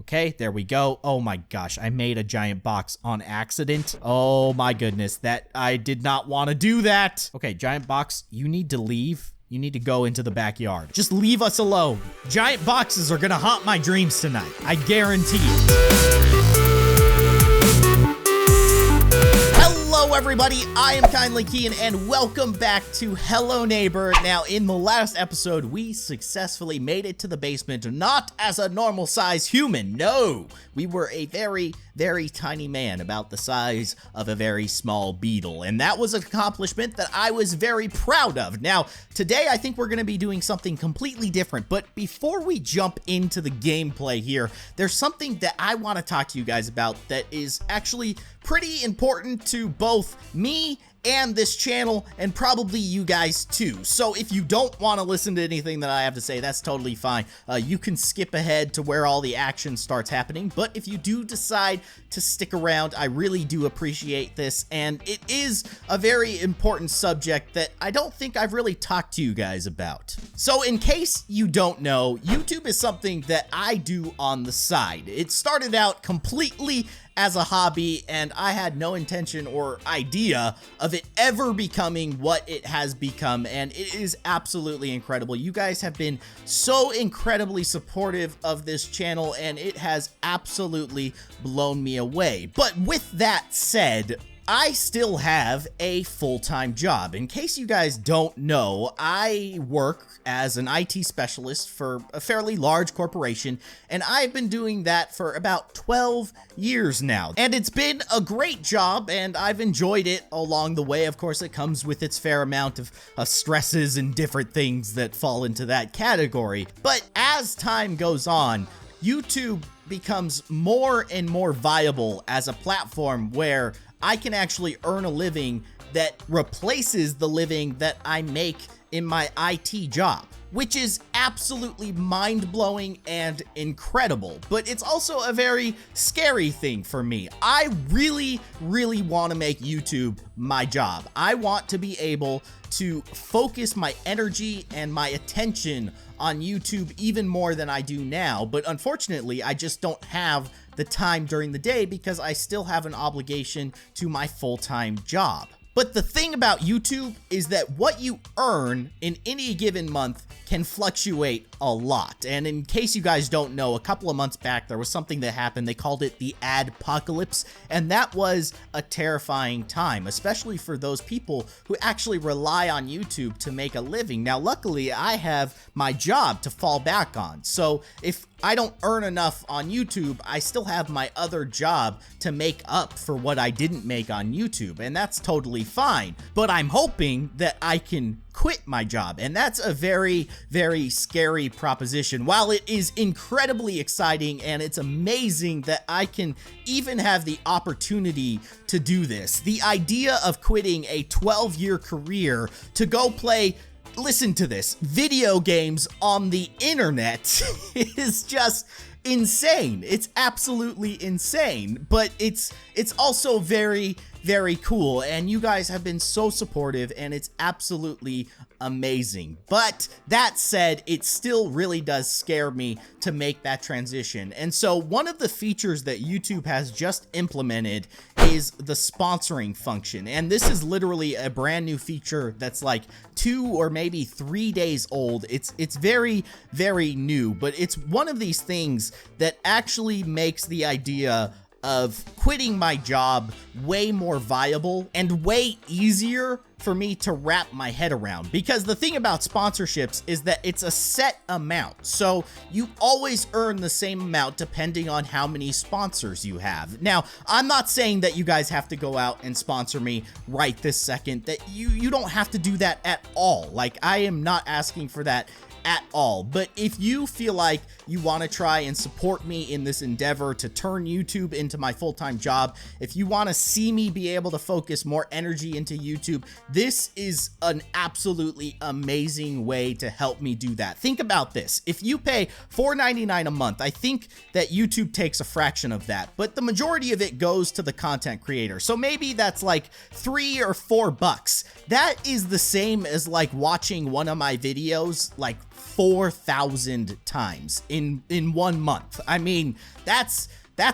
Okay, there we go. Oh my gosh, I made a giant box on accident. Oh my goodness, that I did not want to do that. Okay, giant box, you need to leave. You need to go into the backyard. Just leave us alone. Giant boxes are gonna haunt my dreams tonight. I guarantee it. Hello everybody, I am Kindly Keyin and welcome back to Hello Neighbor. Now in the last episode, we successfully made it to the basement, not as a normal size human, no. We were a very tiny man, about the size of a very small beetle, and that was an accomplishment that I was very proud of. Now, today I think we're going to be doing something completely different, but before we jump into the gameplay here, there's something that I want to talk to you guys about that is actually pretty important to both me and this channel, and probably you guys too. So if you don't want to listen to anything that I have to say, that's totally fine. You can skip ahead to where all the action starts happening, but if you do decide to stick around, I really do appreciate this, and it is a very important subject that I don't think I've really talked to you guys about. So in case you don't know, YouTube is something that I do on the side. It started out completely as a hobby, and I had no intention or idea of it ever becoming what it has become, and it is absolutely incredible. You guys have been so incredibly supportive of this channel, and it has absolutely blown me away. But with that said, I still have a full-time job. In case you guys don't know, I work as an IT specialist for a fairly large corporation, and I've been doing that for about 12 years now. And it's been a great job, and I've enjoyed it along the way. Of course, it comes with its fair amount of stresses and different things that fall into that category. But as time goes on, YouTube becomes more and more viable as a platform where I can actually earn a living that replaces the living that I make in my IT job, which is absolutely mind-blowing and incredible. But it's also a very scary thing for me. I really want to make YouTube my job. I want to be able to focus my energy and my attention on YouTube even more than I do now, but unfortunately I just don't have the time during the day because I still have an obligation to my full-time job. But the thing about YouTube is that what you earn in any given month can fluctuate a lot. And in case you guys don't know, a couple of months back, there was something that happened. They called it the adpocalypse, and that was a terrifying time, especially for those people who actually rely on YouTube to make a living. Now, luckily, I have my job to fall back on. So if I don't earn enough on YouTube, I still have my other job to make up for what I didn't make on YouTube, and that's totally fine. But I'm hoping that I can quit my job, and that's a very scary proposition. While it is incredibly exciting and it's amazing that I can even have the opportunity to do this, the idea of quitting a 12-year career to go play, listen to this, video games on the internet is just insane. It's absolutely insane, but it's also very cool, and you guys have been so supportive, and it's absolutely amazing. But that said, it still really does scare me to make that transition. And so one of the features that YouTube has just implemented is the sponsoring function, and this is literally a brand new feature that's like 2 or maybe 3 days old. It's very new, but it's one of these things that actually makes the idea of quitting my job way more viable and way easier for me to wrap my head around. Because the thing about sponsorships is that it's a set amount, so you always earn the same amount depending on how many sponsors you have. Now, I'm not saying that you guys have to go out and sponsor me right this second. That you don't have to do that at all. Like, I am not asking for that at all. But if you feel like you want to try and support me in this endeavor to turn YouTube into my full-time job, if you want to see me be able to focus more energy into YouTube, this is an absolutely amazing way to help me do that. Think about this. If you pay $4.99 a month, I think that YouTube takes a fraction of that, but the majority of it goes to the content creator. So maybe that's like $3 or $4. That is the same as like watching one of my videos like 4,000 times in 1 month. I mean, that's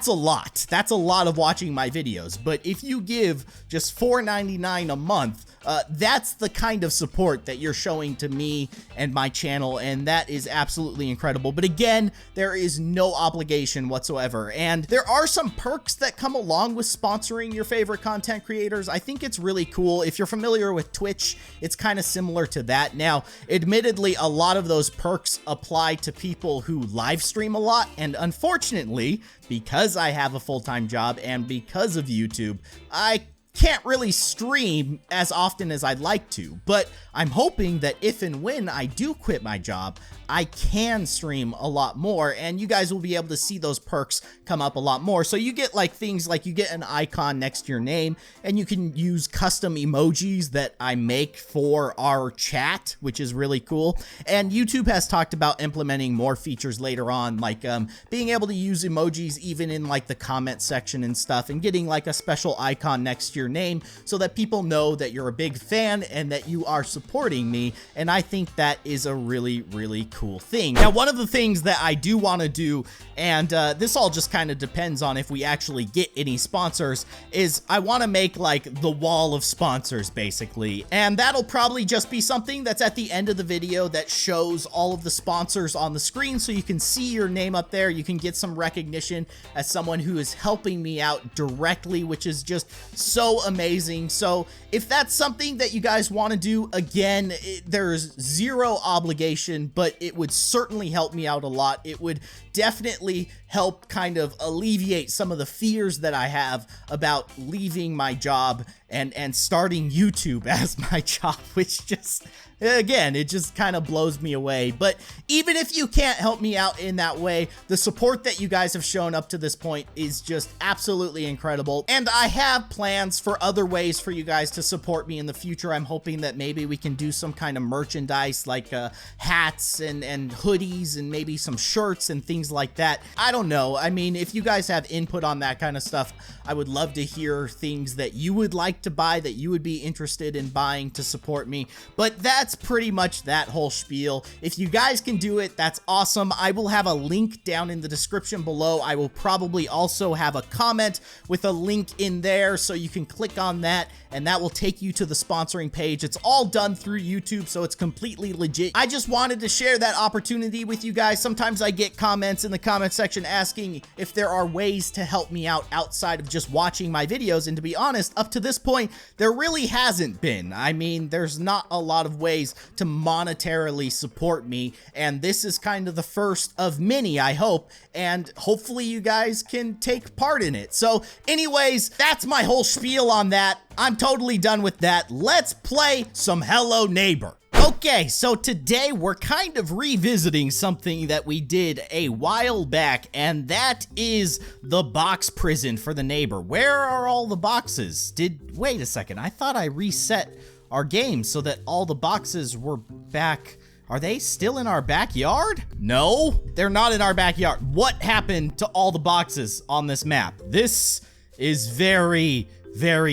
a lot. That's a lot of watching my videos. But if you give just $4.99 a month, that's the kind of support that you're showing to me and my channel, and that is absolutely incredible. But again, there is no obligation whatsoever, and there are some perks that come along with sponsoring your favorite content creators. I think it's really cool. If you're familiar with Twitch, it's kind of similar to that. Now, admittedly, a lot of those perks apply to people who live stream a lot, and unfortunately, because I have a full-time job and because of YouTube, I can't really stream as often as I'd like to, but I'm hoping that if and when I do quit my job, I can stream a lot more, and you guys will be able to see those perks come up a lot more. So you get like things like you get an icon next to your name, and you can use custom emojis that I make for our chat, which is really cool. And YouTube has talked about implementing more features later on, like being able to use emojis even in like the comment section and stuff, and getting like a special icon next to your name so that people know that you're a big fan and that you are supporting me. And I think that is a really, really cool thing. Now, one of the things that I do want to do, and this all just kind of depends on if we actually get any sponsors, is I want to make like the wall of sponsors basically, and that'll probably just be something that's at the end of the video that shows all of the sponsors on the screen, so you can see your name up there. You can get some recognition as someone who is helping me out directly, which is just so amazing. So if that's something that you guys want to do, again, there's zero obligation, but it would certainly help me out a lot. It would definitely help kind of alleviate some of the fears that I have about leaving my job and starting YouTube as my job, which just, again, it just kind of blows me away. But even if you can't help me out in that way, the support that you guys have shown up to this point is just absolutely incredible. And I have plans for other ways for you guys to support me in the future. I'm hoping that maybe we can do some kind of merchandise like hats and hoodies and maybe some shirts and things like that. I don't know. I mean, if you guys have input on that kind of stuff, I would love to hear things that you would like to buy, that you would be interested in buying to support me. But that's pretty much that whole spiel. If you guys can do it, that's awesome. I will have a link down in the description below. I will probably also have a comment with a link in there, so you can click on that and that will take you to the sponsoring page. It's all done through YouTube, so it's completely legit. I just wanted to share that opportunity with you guys. Sometimes I get comments in the comment section asking if there are ways to help me out outside of just watching my videos, and to be honest, up to this point, there really hasn't been. I mean, there's not a lot of ways to monetarily support me, and this is kind of the first of many, I hope, and hopefully you guys can take part in it. So anyways, that's my whole spiel on that. I'm totally done with that. Let's play some Hello Neighbor. Okay, so today we're kind of revisiting something that we did a while back, and that is the box prison for the neighbor. Where are all the boxes? Wait a second, I thought I reset our game so that all the boxes were back. Are they still in our backyard? No, they're not in our backyard. What happened to all the boxes on this map? This is very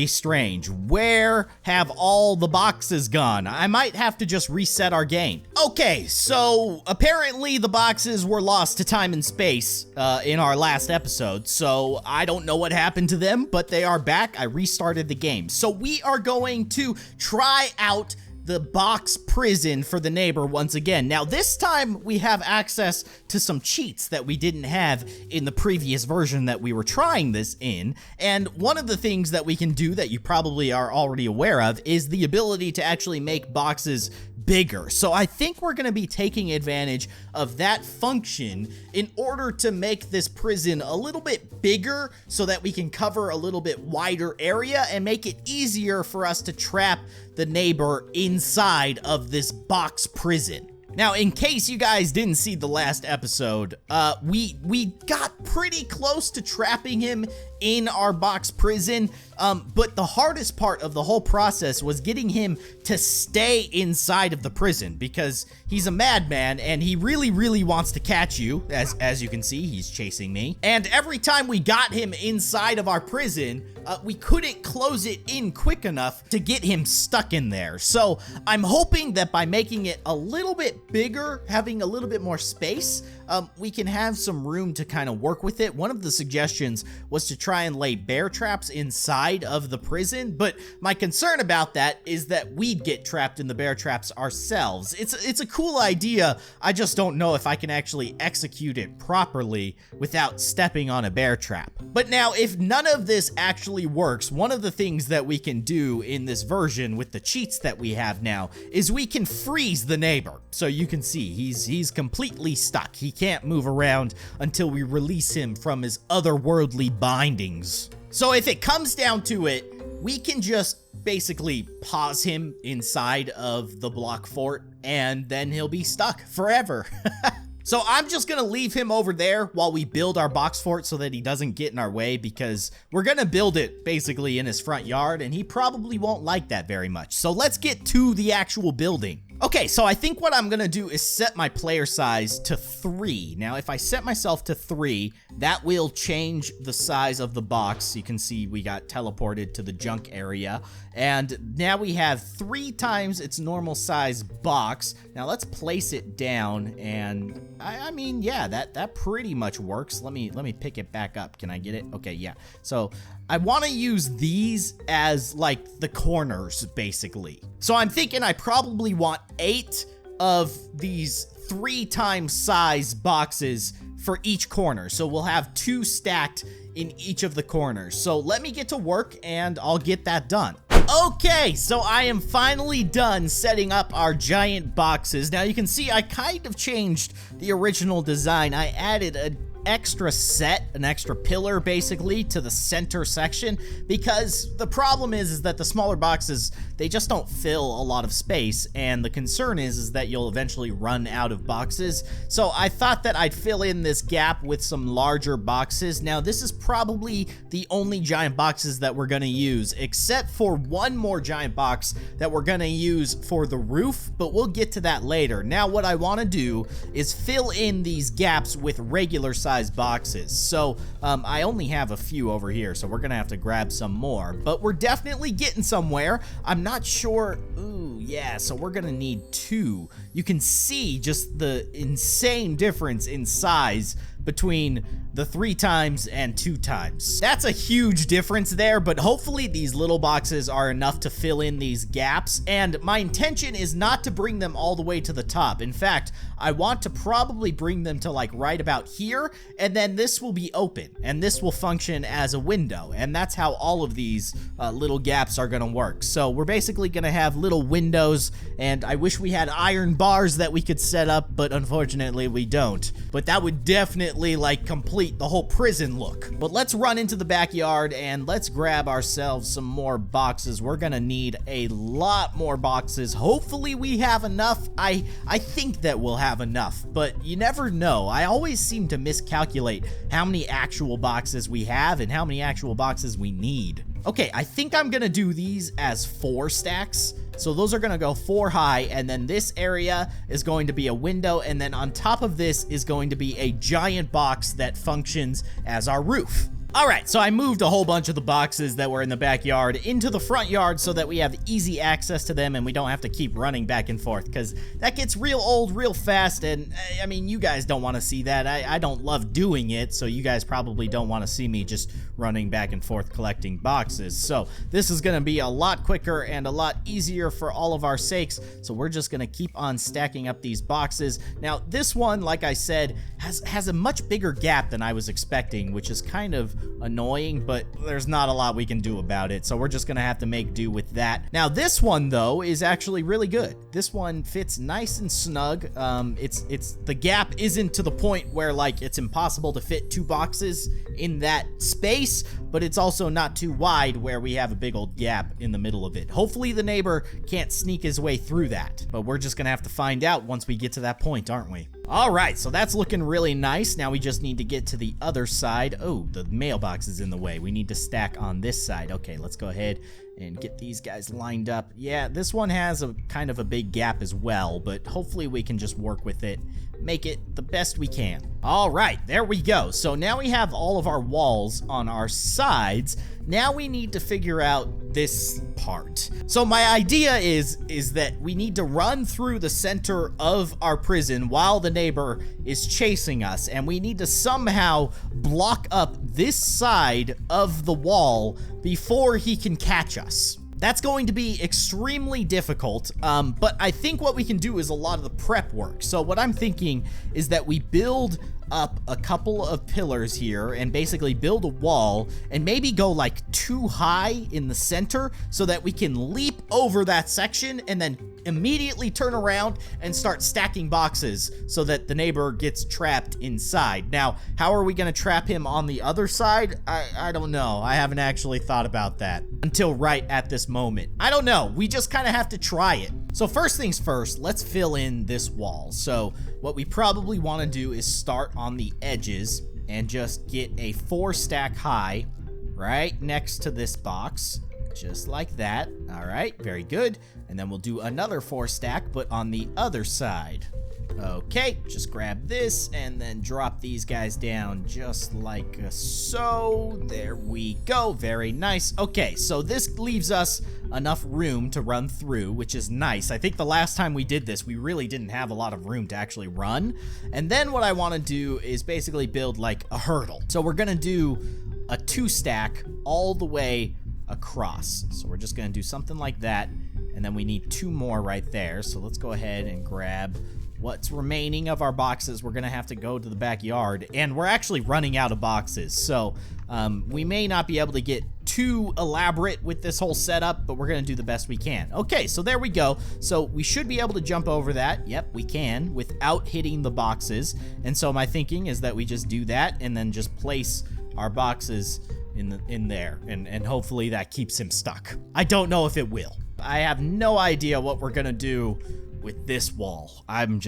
strange. Where have all the boxes gone? I might have to just reset our game. Okay, so apparently the boxes were lost to time and space in our last episode, so I don't know what happened to them, but they are back. I restarted the game. So we are going to try out the box prison for the neighbor once again. Now, this time we have access to some cheats that we didn't have in the previous version that we were trying this in. And one of the things that we can do that you probably are already aware of is the ability to actually make boxes bigger. So I think we're going to be taking advantage of that function in order to make this prison a little bit bigger so that we can cover a little bit wider area and make it easier for us to trap the neighbor inside of this box prison. Now, in case you guys didn't see the last episode, we got pretty close to trapping him in our box prison. But the hardest part of the whole process was getting him to stay inside of the prison, because he's a madman and he really, really wants to catch you. As you can see, he's chasing me. And every time we got him inside of our prison, we couldn't close it in quick enough to get him stuck in there. So I'm hoping that by making it a little bit bigger, having a little bit more space, we can have some room to kind of work with it. One of the suggestions was to try and lay bear traps inside of the prison, but my concern about that is that we'd get trapped in the bear traps ourselves. It's a cool idea. I just don't know if I can actually execute it properly without stepping on a bear trap. But now, if none of this actually works, one of the things that we can do in this version with the cheats that we have now is we can freeze the neighbor. So you can see he's completely stuck. He can't move around until we release him from his otherworldly bindings. So if it comes down to it, we can just basically pause him inside of the block fort, and then he'll be stuck forever. So I'm just gonna leave him over there while we build our box fort so that he doesn't get in our way, because we're gonna build it basically in his front yard, and he probably won't like that very much. So let's get to the actual building. Okay, so I think what I'm gonna do is set my player size to 3. Now, if I set myself to 3, that will change the size of the box. You can see we got teleported to the junk area, and now we have 3 times its normal size box. Now let's place it down, and I mean, yeah, that pretty much works. Let me pick it back up. Can I get it? Okay, yeah. So I want to use these as like the corners, basically. So I'm thinking I probably want 8 of these 3 times size boxes for each corner. So we'll have 2 stacked in each of the corners. So let me get to work and I'll get that done. Okay, so I am finally done setting up our giant boxes. Now you can see I kind of changed the original design. I added an extra pillar basically to the center section, because the problem is that the smaller boxes, they just don't fill a lot of space, and the concern is that you'll eventually run out of boxes. So I thought that I'd fill in this gap with some larger boxes. Now this is probably the only giant boxes that we're gonna use, except for one more giant box that we're gonna use for the roof, but we'll get to that later. Now what I want to do is fill in these gaps with regular size boxes. So I only have a few over here, so we're gonna have to grab some more, but we're definitely getting somewhere. I'm not sure. Ooh, yeah, so we're gonna need 2. You can see just the insane difference in size between the 3 times and 2 times. That's a huge difference there, but hopefully these little boxes are enough to fill in these gaps, and my intention is not to bring them all the way to the top. In fact, I want to probably bring them to like right about here, and then this will be open, and this will function as a window, and that's how all of these little gaps are gonna work. So we're basically gonna have little windows, and I wish we had iron bars that we could set up, but unfortunately we don't. But that would definitely like complete the whole prison look. But let's run into the backyard and let's grab ourselves some more boxes. We're gonna need a lot more boxes. Hopefully we have enough. I think that we'll have enough, but you never know. I always seem to miscalculate how many actual boxes we have and how many actual boxes we need. Okay, I think I'm gonna do these as 4 stacks. So those are gonna go 4 high, and then this area is going to be a window, and then on top of this is going to be a giant box that functions as our roof. Alright, so I moved a whole bunch of the boxes that were in the backyard into the front yard so that we have easy access to them and we don't have to keep running back and forth, because that gets real old real fast, and I mean, you guys don't want to see that. I don't love doing it, so you guys probably don't want to see me just running back and forth collecting boxes. So this is going to be a lot quicker and a lot easier for all of our sakes, so we're just going to keep on stacking up these boxes. Now, this one, like I said, has a much bigger gap than I was expecting, which is kind of annoying, but there's not a lot we can do about it, so we're just gonna have to make do with that. Now this one though is actually really good. This one fits nice and snug. It's the gap isn't to the point where like it's impossible to fit 2 boxes in that space, but it's also not too wide where we have a big old gap in the middle of it. Hopefully the neighbor can't sneak his way through that, but we're just gonna have to find out once we get to that point, aren't we? All right, so that's looking really nice. Now we just need to get to the other side. Oh, the mailbox is in the way. We need to stack on this side. Okay, let's go ahead and get these guys lined up. Yeah, this one has a kind of a big gap as well, but hopefully we can just work with it, make it the best we can. All right, there we go. So now we have all of our walls on our sides. Now we need to figure out this part. So my idea is that we need to run through the center of our prison while the neighbor is chasing us, and we need to somehow block up this side of the wall before he can catch us. That's going to be extremely difficult, but I think what we can do is a lot of the prep work. So what I'm thinking is that we build up a couple of pillars here and basically build a wall and maybe go like too high in the center so that we can leap over that section and then immediately turn around and start stacking boxes so that the neighbor gets trapped inside. Now, how are we going to trap him on the other side? I don't know. I haven't actually thought about that until right at this moment. I don't know. We just kind of have to try it. So first things first, let's fill in this wall. So what we probably want to do is start on the edges and just get a 4-stack high right next to this box, just like that. All right, very good. And then we'll do another 4-stack, but on the other side. Okay, just grab this and then drop these guys down just like so. There we go. Very nice. Okay, so this leaves us enough room to run through, which is nice. I think the last time we did this, we really didn't have a lot of room to actually run. And then what I want to do is basically build like a hurdle. So we're going to do a 2-stack all the way across. So we're just going to do something like that. And then we need 2 more right there. So let's go ahead and grab what's remaining of our boxes. We're gonna have to go to the backyard, and we're actually running out of boxes, so we may not be able to get too elaborate with this whole setup, but we're gonna do the best we can. Okay, so there we go. So we should be able to jump over that. Yep, we can, without hitting the boxes. And so my thinking is that we just do that and then just place our boxes in there, and hopefully that keeps him stuck. I don't know if it will. I have no idea what we're gonna do with this wall. I'm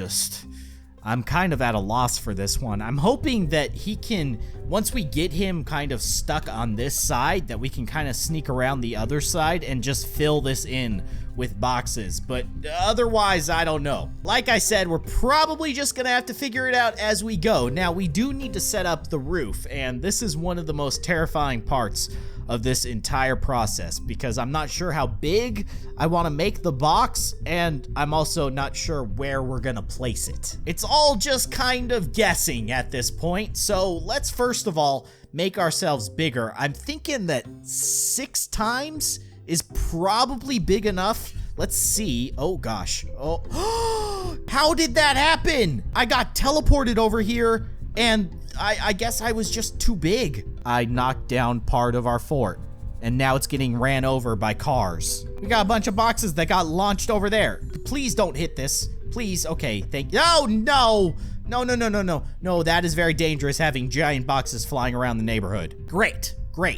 kind of at a loss for this one. I'm hoping that he can, once we get him kind of stuck on this side, that we can kind of sneak around the other side and just fill this in with boxes. But otherwise, I don't know. Like I said, we're probably just gonna have to figure it out as we go. Now, we do need to set up the roof, and this is one of the most terrifying parts of this entire process, because I'm not sure how big I want to make the box, and I'm also not sure where we're gonna place it. It's all just kind of guessing at this point, so let's first of all make ourselves bigger. I'm thinking that 6 times is probably big enough. Let's see. Oh gosh. Oh, how did that happen? I got teleported over here, and I guess I was just too big. I knocked down part of our fort, and now it's getting ran over by cars. We got a bunch of boxes that got launched over there. Please don't hit this. Please. Okay, thank you. Oh, no. No, that is very dangerous, having giant boxes flying around the neighborhood. Great.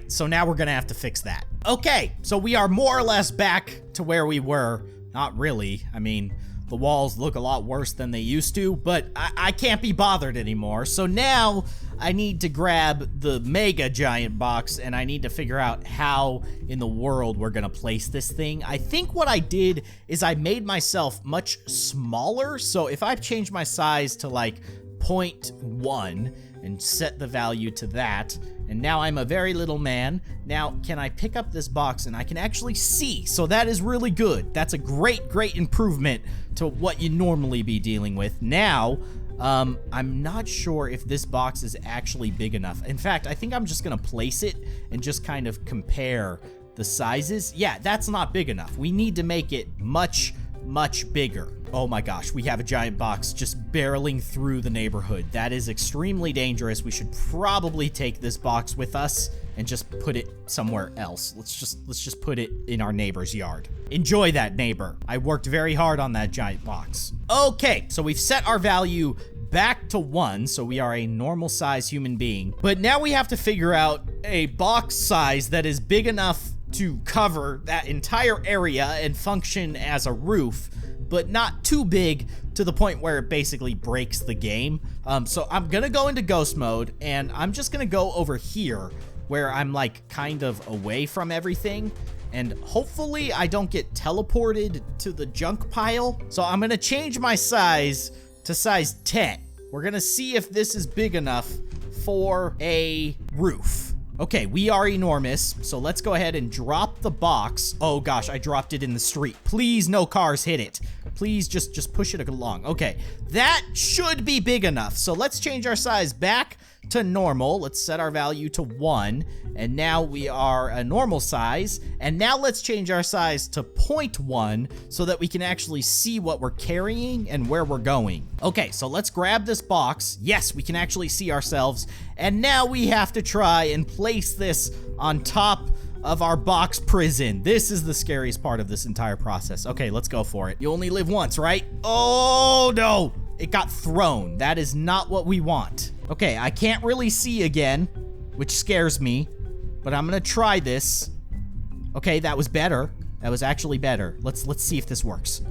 So now we're gonna have to fix that. Okay, so we are more or less back to where we were. Not really. I mean, the walls look a lot worse than they used to, but I can't be bothered anymore. So now I need to grab the mega giant box, and I need to figure out how in the world we're gonna place this thing. I think what I did is I made myself much smaller. So if I change my size to like 0.1 and set the value to that, and now I'm a very little man. Now, can I pick up this box and I can actually see? So that is really good. That's a great improvement to what you normally be dealing with. Now, I'm not sure if this box is actually big enough. In fact, I think I'm just gonna place it and just kind of compare the sizes. Yeah, that's not big enough. We need to make it much bigger. Oh my gosh, we have a giant box just barreling through the neighborhood. That is extremely dangerous. We should probably take this box with us and just put it somewhere else. Let's just put it in our neighbor's yard. Enjoy that, neighbor. I worked very hard on that giant box. Okay, so we've set our value back to 1, so we are a normal size human being. But now we have to figure out a box size that is big enough to cover that entire area and function as a roof, but not too big to the point where it basically breaks the game. So I'm gonna go into ghost mode, and I'm just gonna go over here where I'm like kind of away from everything, and hopefully I don't get teleported to the junk pile. So I'm gonna change my size to size 10. We're gonna see if this is big enough for a roof. Okay, we are enormous, so let's go ahead and drop the box. Oh gosh, I dropped it in the street. Please, no cars hit it. Please, just push it along. Okay, that should be big enough. So let's change our size back to normal. Let's set our value to 1, and now we are a normal size. And now let's change our size to 0.1 so that we can actually see what we're carrying and where we're going. Okay, so let's grab this box. Yes, we can actually see ourselves. And now we have to try and place this on top of our box prison. This is the scariest part of this entire process. Okay, let's go for it. You only live once, right? Oh no, it got thrown. That is not what we want. Okay, I can't really see again, which scares me, but I'm gonna try this. Okay, that was better. That was actually better. Let's see if this works.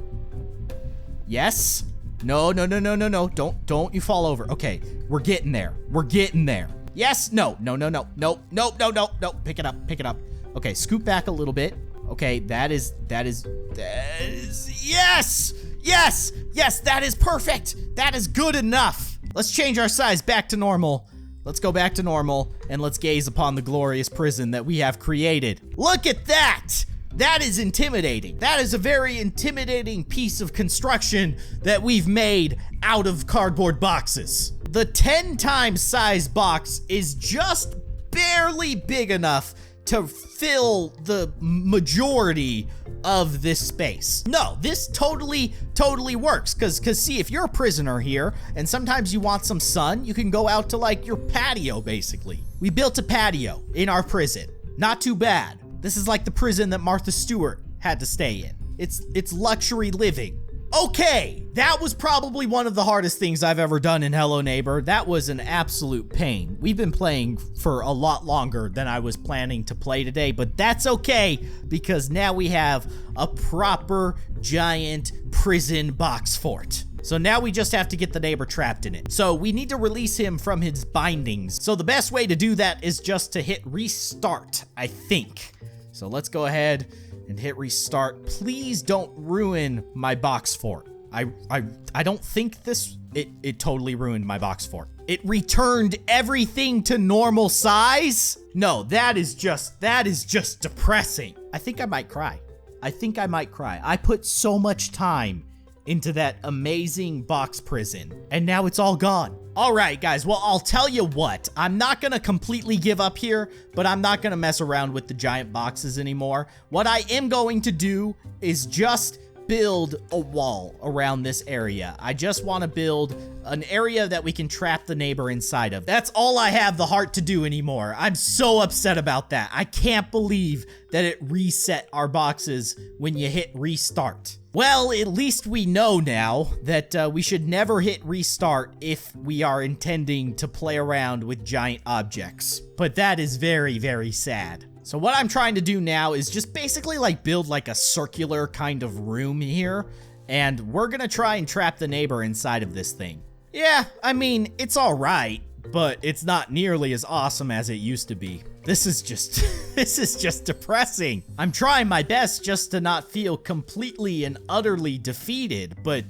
Yes. No. Don't you fall over. Okay, we're getting there. We're getting there. Yes. No. Pick it up. Okay, scoot back a little bit. Okay, that is yes, that is perfect. That is good enough. Let's change our size back to normal. Let's go back to normal, and let's gaze upon the glorious prison that we have created. Look at that! That is intimidating. That is a very intimidating piece of construction that we've made out of cardboard boxes. The 10 times size box is just barely big enough to fill the majority of this space. No, this totally works, because see, if you're a prisoner here and sometimes you want some sun, you can go out to like your patio, basically. We built a patio in our prison. Not too bad. This is like the prison that Martha Stewart had to stay in. It's luxury living. Okay, that was probably one of the hardest things I've ever done in Hello Neighbor. That was an absolute pain. We've been playing for a lot longer than I was planning to play today, but that's okay, because now we have a proper giant prison box fort. So now we just have to get the neighbor trapped in it. So we need to release him from his bindings. So the best way to do that is just to hit restart, I think. So let's go ahead and hit restart. Please don't ruin my box fort. I don't think it totally ruined my box fort. It returned everything to normal size? No, that is just depressing. I think I might cry. I put so much time into that amazing box prison, and now it's all gone. All right, guys, well, I'll tell you what. I'm not gonna completely give up here, but I'm not gonna mess around with the giant boxes anymore. What I am going to do is just build a wall around this area. I just want to build an area that we can trap the neighbor inside of. That's all I have the heart to do anymore. I'm so upset about that. I can't believe that it reset our boxes when you hit restart. Well, at least we know now that we should never hit restart if we are intending to play around with giant objects. But that is very, very sad. So what I'm trying to do now is just basically like build like a circular kind of room here, and we're gonna try and trap the neighbor inside of this thing. Yeah, I mean, it's all right, but it's not nearly as awesome as it used to be. This is just depressing. I'm trying my best just to not feel completely and utterly defeated, but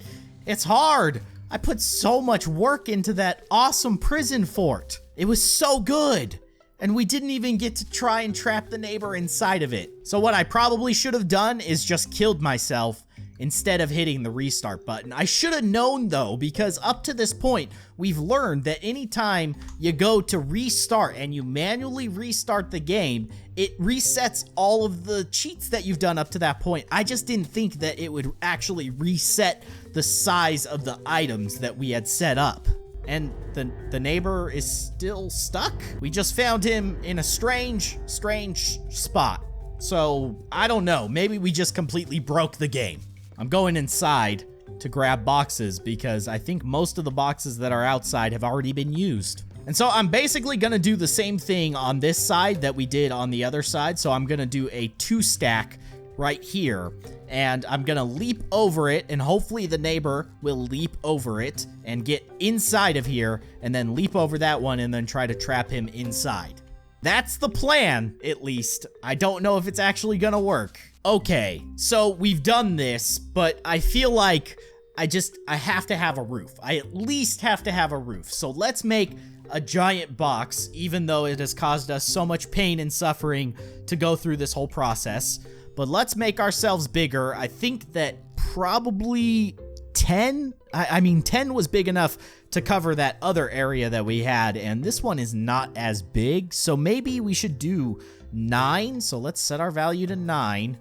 it's hard. I put so much work into that awesome prison fort. It was so good. And we didn't even get to try and trap the neighbor inside of it. So what I probably should have done is just killed myself instead of hitting the restart button. I should have known though, because up to this point, we've learned that anytime you go to restart and you manually restart the game, it resets all of the cheats that you've done up to that point. I just didn't think that it would actually reset the size of the items that we had set up. And the neighbor is still stuck? We just found him in a strange spot. So, I don't know. Maybe we just completely broke the game. I'm going inside to grab boxes because I think most of the boxes that are outside have already been used. And so I'm basically gonna do the same thing on this side that we did on the other side. So I'm gonna do a 2-stack right here, and I'm gonna leap over it, and hopefully the neighbor will leap over it and get inside of here, and then leap over that one and then try to trap him inside. That's the plan, at least. I don't know if it's actually gonna work. Okay, so we've done this, but I feel like I have to have a roof. I at least have to have a roof. So let's make a giant box, even though it has caused us so much pain and suffering to go through this whole process. But let's make ourselves bigger. I think that probably 10? I mean, 10 was big enough to cover that other area that we had, and this one is not as big, so maybe we should do 9. So let's set our value to 9.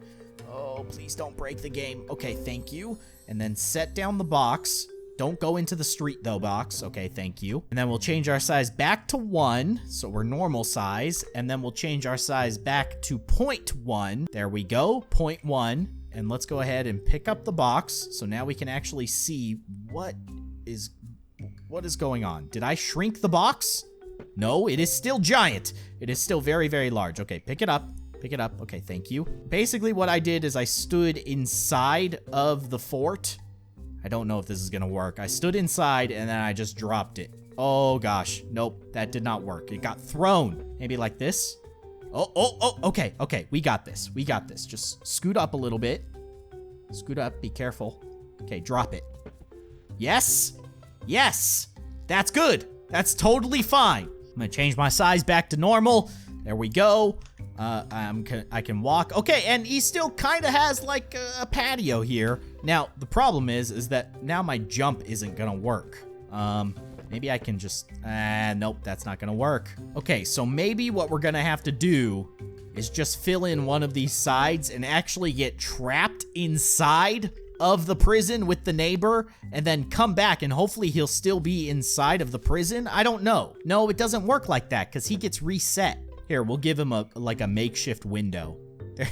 Oh, please don't break the game. Okay, thank you. And then set down the box. Don't go into the street though, box. Okay, thank you. And then we'll change our size back to 1, so we're normal size. And then we'll change our size back to 0.1. There we go, 0.1. And let's go ahead and pick up the box. So now we can actually see what is going on. Did I shrink the box? No, it is still giant. It is still very, very large. Okay, pick it up. Pick it up. Okay, thank you. Basically, what I did is I stood inside of the fort. I don't know if this is gonna work. I stood inside and then I just dropped it. Oh gosh, nope, that did not work. It got thrown. Maybe like this. Oh, okay, we got this. We got this. Just scoot up a little bit. Scoot up, be careful. Okay, drop it. Yes, yes, that's good. That's totally fine. I'm gonna change my size back to normal. There we go. I can walk. Okay, and he still kind of has like a patio here. Now, the problem is that now my jump isn't gonna work. Maybe I can just, nope, that's not gonna work. Okay, so maybe what we're gonna have to do is just fill in one of these sides and actually get trapped inside of the prison with the neighbor and then come back and hopefully he'll still be inside of the prison. I don't know. No, it doesn't work like that because he gets reset. Here, we'll give him a makeshift window. There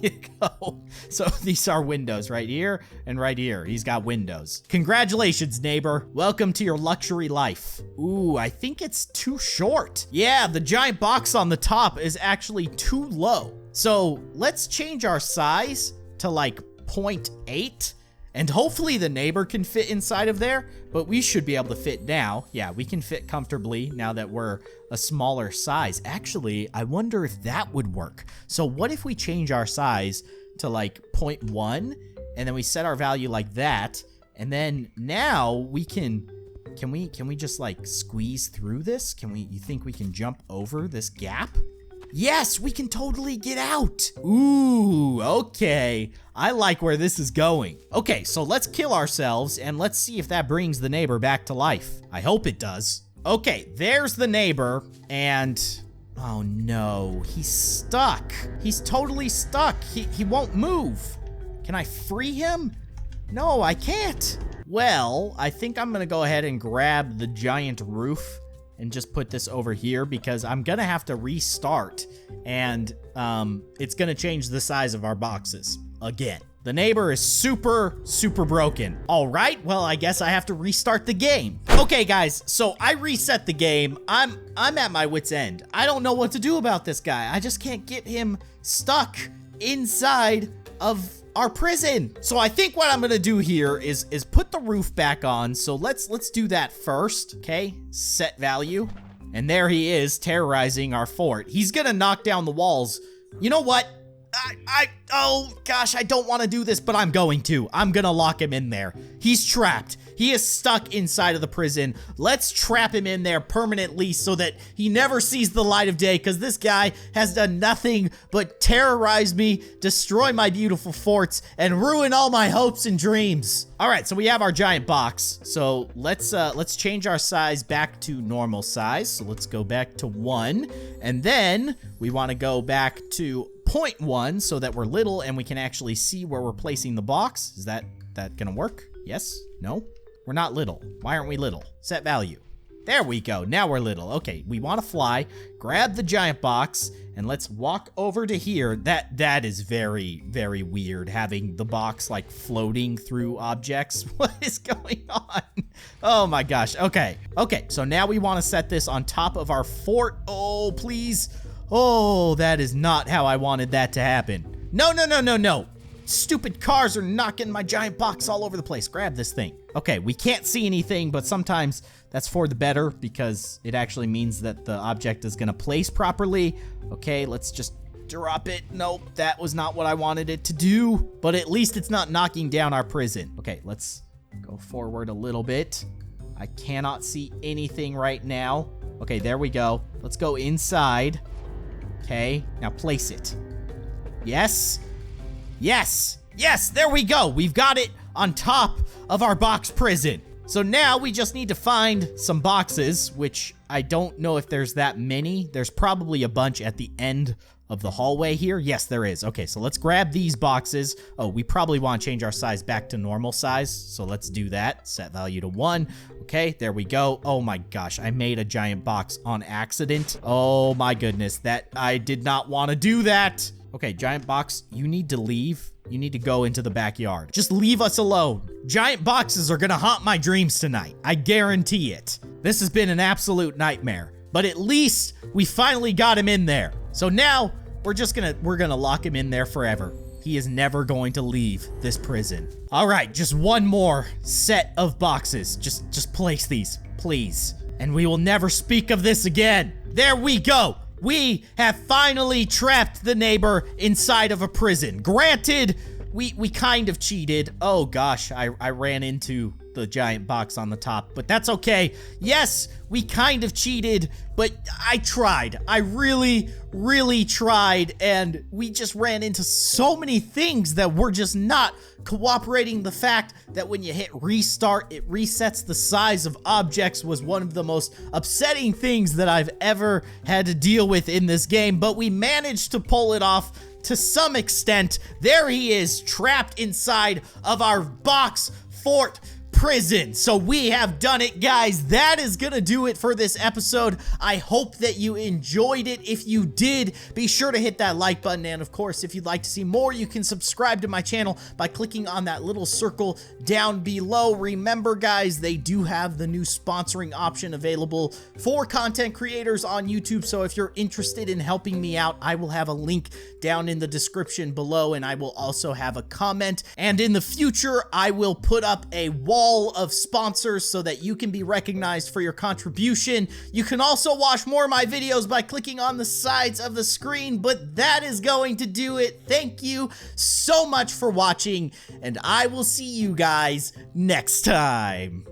you go. So these are windows right here and right here. He's got windows. Congratulations, neighbor. Welcome to your luxury life. Ooh, I think it's too short. Yeah, the giant box on the top is actually too low. So let's change our size to like 0.8. And hopefully the neighbor can fit inside of there, but we should be able to fit now. Yeah, we can fit comfortably now that we're a smaller size. Actually, I wonder if that would work. So what if we change our size to like 0.1 and then we set our value like that, and then now we can we just like squeeze through this? You think we can jump over this gap? Yes, we can totally get out. Ooh, okay. I like where this is going. Okay, so let's kill ourselves and let's see if that brings the neighbor back to life. I hope it does. Okay, there's the neighbor and oh no, he's stuck. He's totally stuck. He won't move. Can I free him? No, I can't. Well, I think I'm gonna go ahead and grab the giant roof and just put this over here because I'm gonna have to restart and it's gonna change the size of our boxes again. The neighbor is super, super broken. All right, well, I guess I have to restart the game. Okay, guys, so I reset the game. I'm at my wit's end. I don't know what to do about this guy. I just can't get him stuck inside of our prison. So I think what I'm gonna do here is put the roof back on. So let's do that first. Okay, set value. And there he is, terrorizing our fort. He's gonna knock down the walls. You know what? Oh gosh, I don't want to do this, but I'm going to. I'm gonna lock him in there. He's trapped. He is stuck inside of the prison. Let's trap him in there permanently so that he never sees the light of day, because this guy has done nothing but terrorize me, destroy my beautiful forts, and ruin all my hopes and dreams. All right, so we have our giant box. So let's change our size back to normal size. So let's go back to 1, and then we want to go back to 0.1 so that we're little and we can actually see where we're placing the box. Is that gonna work? Yes? No? We're not little. Why aren't we little? Set value. There we go. Now we're little. Okay, we want to fly. Grab the giant box and let's walk over to here. That is very, very weird, having the box like floating through objects. What is going on? Oh my gosh. Okay, so now we want to set this on top of our fort. Oh, please. Oh, that is not how I wanted that to happen. No, no, no, no, no. Stupid cars are knocking my giant box all over the place. Grab this thing. Okay, we can't see anything, but sometimes that's for the better because it actually means that the object is gonna place properly. Okay, let's just drop it. Nope, that was not what I wanted it to do, but at least it's not knocking down our prison. Okay, let's go forward a little bit. I cannot see anything right now. Okay, there we go. Let's go inside. Okay, now place it. Yes. Yes. Yes, there we go. We've got it on top of our box prison. So now we just need to find some boxes, which I don't know if there's that many. There's probably a bunch at the end of the hallway here. Yes, there is. Okay, so let's grab these boxes. Oh, we probably want to change our size back to normal size. So let's do that. Set value to 1. Okay, there we go. Oh my gosh, I made a giant box on accident. Oh my goodness, I did not want to do that. Okay, giant box, you need to leave. You need to go into the backyard. Just leave us alone. Giant boxes are gonna haunt my dreams tonight. I guarantee it. This has been an absolute nightmare. But at least we finally got him in there. So now we're gonna lock him in there forever. He is never going to leave this prison. All right, just one more set of boxes. Just place these, please. And we will never speak of this again. There we go. We have finally trapped the neighbor inside of a prison. Granted, we kind of cheated. Oh gosh, I ran into the giant box on the top, but that's okay. Yes, we kind of cheated, but I tried. I really, really tried, and we just ran into so many things that were just not cooperating. The fact that when you hit restart, it resets the size of objects was one of the most upsetting things that I've ever had to deal with in this game, but we managed to pull it off to some extent. There he is, trapped inside of our box fort prison. So we have done it, guys. That is gonna do it for this episode. I hope that you enjoyed it. If you did, be sure to hit that like button, and of course, if you'd like to see more, you can subscribe to my channel by clicking on that little circle down below. Remember, guys, they do have the new sponsoring option available for content creators on YouTube, so if you're interested in helping me out, I will have a link down in the description below, and I will also have a comment, and in the future, I will put up a wall of sponsors so that you can be recognized for your contribution. You can also watch more of my videos by clicking on the sides of the screen, but that is going to do it. Thank you so much for watching, and I will see you guys next time.